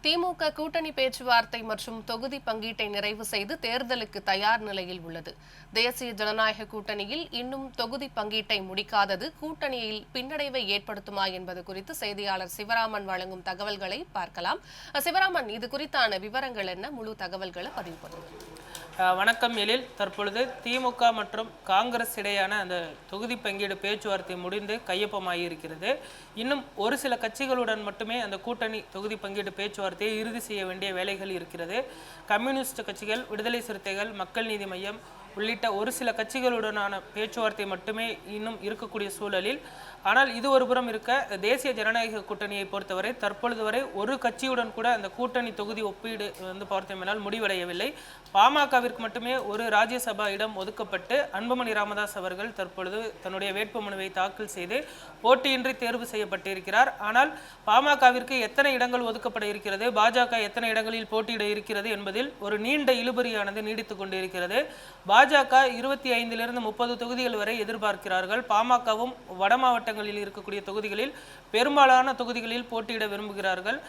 திமுக கூட்டணி பேச்சுவார்த்தை மற்றும் தொகுதி பங்கீட்டை நிறைவு செய்து தேர்தலுக்கு தயார் நிலையில் உள்ளது. தேசிய ஜனநாயக கூட்டணியில் இன்னும் தொகுதி பங்கீட்டை முடிக்காதது கூட்டணியில் பின்னடைவை ஏற்படுத்துமா என்பது குறித்து செய்தியாளர் சிவராமன் வழங்கும் தகவல்களை பார்க்கலாம். சிவராமன், இது குறித்தான விவரங்கள் என்ன? முழு தகவல்களை பதிவு பண்ணுங்க. வணக்கம் எழில். தற்பொழுது திமுக மற்றும் காங்கிரஸ் இடையான அந்த தொகுதி பங்கீடு பேச்சுவார்த்தை முடிந்து கையொப்பமாகியிருக்கிறது. இன்னும் ஒரு சில கட்சிகளுடன் மட்டுமே அந்த கூட்டணி தொகுதி பங்கீடு பேச்சுவார்த்தையை இறுதி செய்ய வேண்டிய வேலைகள் இருக்கிறது. கம்யூனிஸ்ட் கட்சிகள், விடுதலை சிறுத்தைகள், மக்கள் நீதி மய்யம் உள்ளிட்ட ஒரு சில கட்சிகளுடனான பேச்சுவார்த்தை மட்டுமே இன்னும் இருக்கக்கூடிய சூழலில், ஆனால் இது ஒரு புறம் இருக்க, தேசிய ஜனநாயக கூட்டணியை பொறுத்தவரை தற்பொழுது வரை ஒரு கட்சியுடன் கூட அந்த கூட்டணி தொகுதி ஒப்பீடு பார்த்தோம்னால் முடிவடையவில்லை. பாமகவிற்கு மட்டுமே ஒரு ராஜ்யசபா இடம் ஒதுக்கப்பட்டு அன்புமணி ராமதாஸ் அவர்கள் தற்பொழுது தன்னுடைய வேட்புமனுவை தாக்கல் செய்து போட்டியின்றி தேர்வு செய்யப்பட்டிருக்கிறார். ஆனால் பாமகவிற்கு எத்தனை இடங்கள் ஒதுக்கப்பட இருக்கிறது, பாஜக எத்தனை இடங்களில் போட்டியிட இருக்கிறது என்பதில் ஒரு நீண்ட இழுபறியானது நீடித்துக் கொண்டிருக்கிறது. பாஜக 25 to 30 தொகுதிகள் வரை எதிர்பார்க்கிறார்கள். பாமகவும் வட மாவட்டங்களில் இருக்கக்கூடிய தொகுதிகளில் பெரும்பாலான தொகுதிகளில் போட்டியிட விரும்புகிறார்கள்.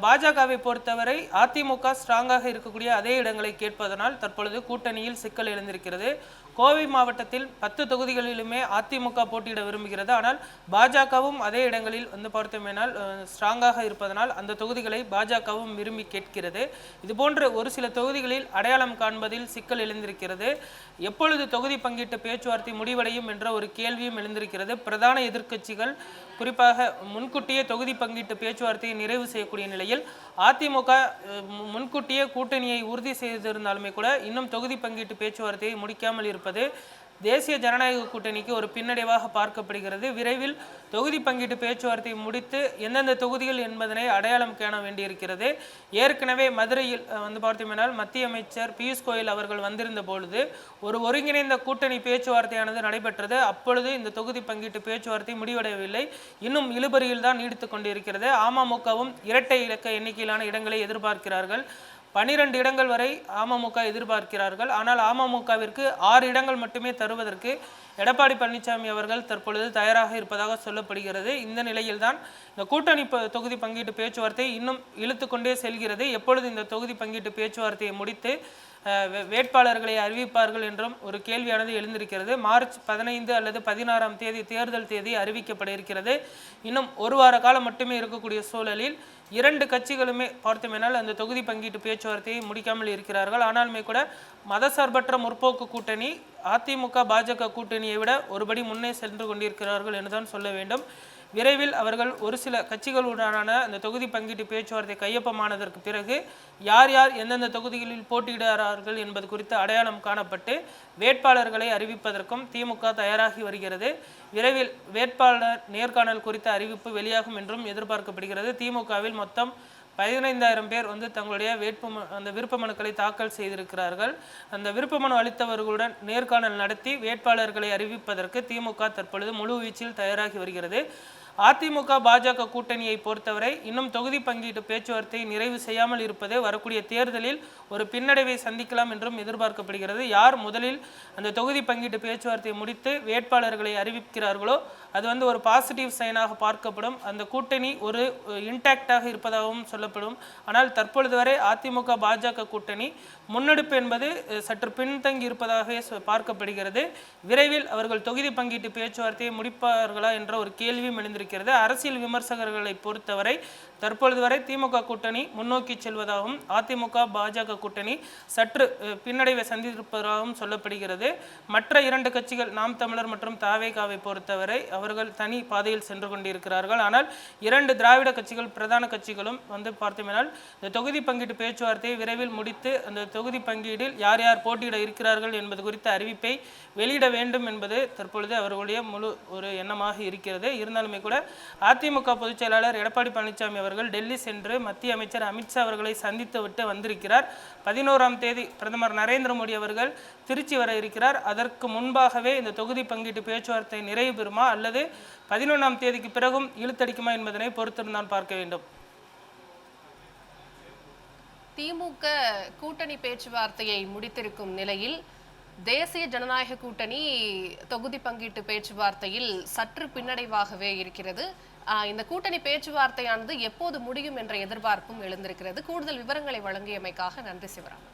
பாஜகவை பொறுத்தவரை அதிமுக ஸ்ட்ராங்காக இருக்கக்கூடிய அதே இடங்களை கேட்பதனால் தற்பொழுது கூட்டணியில் சிக்கல் எழுந்திருக்கிறது. கோவை மாவட்டத்தில் 10 தொகுதிகளிலுமே அதிமுக போட்டியிட விரும்புகிறது. ஆனால் பாஜகவும் அதே இடங்களில் பார்த்தோமேனால் ஸ்ட்ராங்காக இருப்பதனால் அந்த தொகுதிகளை பாஜகவும் விரும்பி கேட்கிறது. இதுபோன்ற ஒரு சில தொகுதிகளில் அடையாளம் காண்பதில் சிக்கல் எழுந்திருக்கிறது. எப்பொழுது தொகுதி பங்கீட்டு பேச்சுவார்த்தை முடிவடையும் என்ற ஒரு கேள்வியும் எழுந்திருக்கிறது. பிரதான எதிர்க்கட்சிகள் குறிப்பாக முன்கூட்டியே தொகுதி பங்கீட்டு பேச்சுவார்த்தையை நிறைவு செய்யக்கூடிய நிலையில் அதிமுக முன்கூட்டியே கூட்டணியை உறுதி செய்திருந்தாலுமே கூட இன்னும் தொகுதி பங்கீட்டு பேச்சுவார்த்தையை முடிக்காமல் இருப்பது தேசிய ஜனநாயக கூட்டணிக்கு ஒரு பின்னடைவாக பார்க்கப்படுகிறது. விரைவில் தொகுதி பங்கீட்டு பேச்சுவார்த்தையை முடித்து எந்தெந்த தொகுதிகள் என்பதனை அடையாளம் காண வேண்டியிருக்கிறது. ஏற்கனவே மதுரையில் பார்த்தோம்னால் மத்திய அமைச்சர் பியூஷ் கோயல் அவர்கள் வந்திருந்த பொழுது ஒரு ஒருங்கிணைந்த கூட்டணி பேச்சுவார்த்தையானது நடைபெற்றது. அப்பொழுது இந்த தொகுதி பங்கீட்டு பேச்சுவார்த்தை முடிவடையவில்லை, இன்னும் இழுபறியில் தான் நீடித்துக் கொண்டிருக்கிறது. அமமுகவும் இரட்டை இலக்க எண்ணிக்கையிலான இடங்களை எதிர்பார்க்கிறார்கள். 12 இடங்கள் வரை அமமுக எதிர்பார்க்கிறார்கள். ஆனால் அமமுகவிற்கு 6 இடங்கள் மட்டுமே தருவதற்கு எடப்பாடி பழனிசாமி அவர்கள் தற்பொழுது தயாராக இருப்பதாக சொல்லப்படுகிறது. இந்த நிலையில்தான் இந்த கூட்டணி தொகுதி பங்கீட்டு பேச்சுவார்த்தை இன்னும் இழுத்து கொண்டே செல்கிறது. எப்பொழுது இந்த தொகுதி பங்கீட்டு பேச்சுவார்த்தையை முடித்து வேட்பாளர்களை அறிவிப்பார்கள் என்றும் ஒரு கேள்வியானது எழுந்திருக்கிறது. மார்ச் 15 அல்லது 16ஆம் தேதி தேர்தல் தேதி அறிவிக்கப்பட இருக்கிறது. இன்னும் ஒரு வார காலம் மட்டுமே இருக்கக்கூடிய சூழலில் 2 கட்சிகளுமே பார்த்தோமேனால் அந்த தொகுதி பங்கீட்டு பேச்சுவார்த்தையை முடிக்காமல் இருக்கிறார்கள். ஆனாலுமே கூட மதசார்பற்ற முற்போக்கு கூட்டணி அதிமுக பாஜக கூட்டணியை விட ஒருபடி முன்னே சென்று கொண்டிருக்கிறார்கள் என்றுதான் சொல்ல வேண்டும். விரைவில் அவர்கள் ஒரு சில கட்சிகளுடனான அந்த தொகுதி பங்கீட்டு பேச்சுவார்த்தை கையொப்பமானதற்கு பிறகு யார் யார் எந்தெந்த தொகுதிகளில் போட்டியிடுகிறார்கள் என்பது குறித்து அடையாளம் காணப்பட்டு வேட்பாளர்களை அறிவிப்பதற்கும் திமுக தயாராகி வருகிறது. விரைவில் வேட்பாளர் நேர்காணல் குறித்த அறிவிப்பு வெளியாகும் என்றும் எதிர்பார்க்கப்படுகிறது. திமுகவில் மொத்தம் 15,000 பேர் தங்களுடைய அந்த விருப்ப மனுக்களை தாக்கல் செய்திருக்கிறார்கள். அந்த விருப்ப மனு அளித்தவர்களுடன் நேர்காணல் நடத்தி வேட்பாளர்களை அறிவிப்பதற்கு திமுக தற்பொழுது முழு வீச்சில் தயாராகி வருகிறது. அதிமுக பாஜக கூட்டணியை பொறுத்தவரை இன்னும் தொகுதி பங்கீட்டு பேச்சுவார்த்தை நிறைவு செய்யாமல் இருப்பது வரக்கூடிய தேர்தலில் ஒரு பின்னடைவை சந்திக்கலாம் என்றும் எதிர்பார்க்கப்படுகிறது. யார் முதலில் அந்த தொகுதி பங்கீட்டு பேச்சுவார்த்தையை முடித்து வேட்பாளர்களை அறிவிக்கிறார்களோ அது ஒரு பாசிட்டிவ் சைனாக பார்க்கப்படும். அந்த கூட்டணி ஒரு இன்டாக்டாக இருப்பதாகவும் சொல்லப்படும். ஆனால் தற்பொழுது வரை அதிமுக பாஜக கூட்டணி முன்னெடுப்பு என்பது சற்று பின்தங்கி இருப்பதாகவே பார்க்கப்படுகிறது. விரைவில் அவர்கள் தொகுதி பங்கீட்டு பேச்சுவார்த்தையை முடிப்பார்களா என்ற ஒரு கேள்வியும் எழுந்திருக்கிறது. அரசியல் விமர்சகர்களை பொறுத்தவரை தற்பொழுது வரை திமுக கூட்டணி முன்னோக்கி செல்வதாகவும் அதிமுக பாஜக கூட்டணி சற்று பின்னடைவை சந்தித்திருப்பதாகவும் சொல்லப்படுகிறது. மற்ற 2 கட்சிகள் நாம் தமிழர் மற்றும் தாவேகாவை பொறுத்தவரை அவர்கள் தனி பாதையில் சென்று கொண்டிருக்கிறார்கள். ஆனால் 2 திராவிட கட்சிகள் பிரதான கட்சிகளும் பார்த்தோம்னால் இந்த தொகுதி பங்கீட்டு பேச்சுவார்த்தையை விரைவில் முடித்து அந்த தொகுதி பங்கீடில் யார் யார் போட்டியிட இருக்கிறார்கள் என்பது குறித்த அறிவிப்பை வெளியிட வேண்டும் என்பது தற்பொழுது அவர்களுடைய முழு ஒரு எண்ணமாக இருக்கிறது. இருந்தாலுமே கூட அதிமுக பொதுச் செயலாளர் எடப்பாடி பழனிசாமி அவர்கள் டெல்லி சென்று மத்திய அமைச்சர் அமித்ஷா அவர்களை சந்தித்து விட்டு வந்திருக்கிறார். 11ஆம் தேதி பிரதமர் நரேந்திர மோடி அவர்கள் திருச்சி வர இருக்கிறார். அதற்கு முன்பாகவே இந்த தொகுதி பங்கீட்டு பேச்சுவார்த்தை நிறைவு பெறுமா அல்லது 11ஆம் தேதிக்கு பிறகும் இழுத்தடிக்குமா என்பதனை பொறுத்திருந்தான் பார்க்க வேண்டும். திமுக கூட்டணி பேச்சுவார்த்தையை முடித்திருக்கும் நிலையில் தேசிய ஜனநாயக கூட்டணி தொகுதி பங்கீட்டு பேச்சுவார்த்தையில் சற்று பின்னடைவாகவே இருக்கிறது. இந்த கூட்டணி பேச்சுவார்த்தையானது எப்போது முடியும் என்ற எதிர்பார்ப்பும் எழுந்திருக்கிறது. கூடுதல் விவரங்களை வழங்கியமைக்காக நன்றி சிவராம்.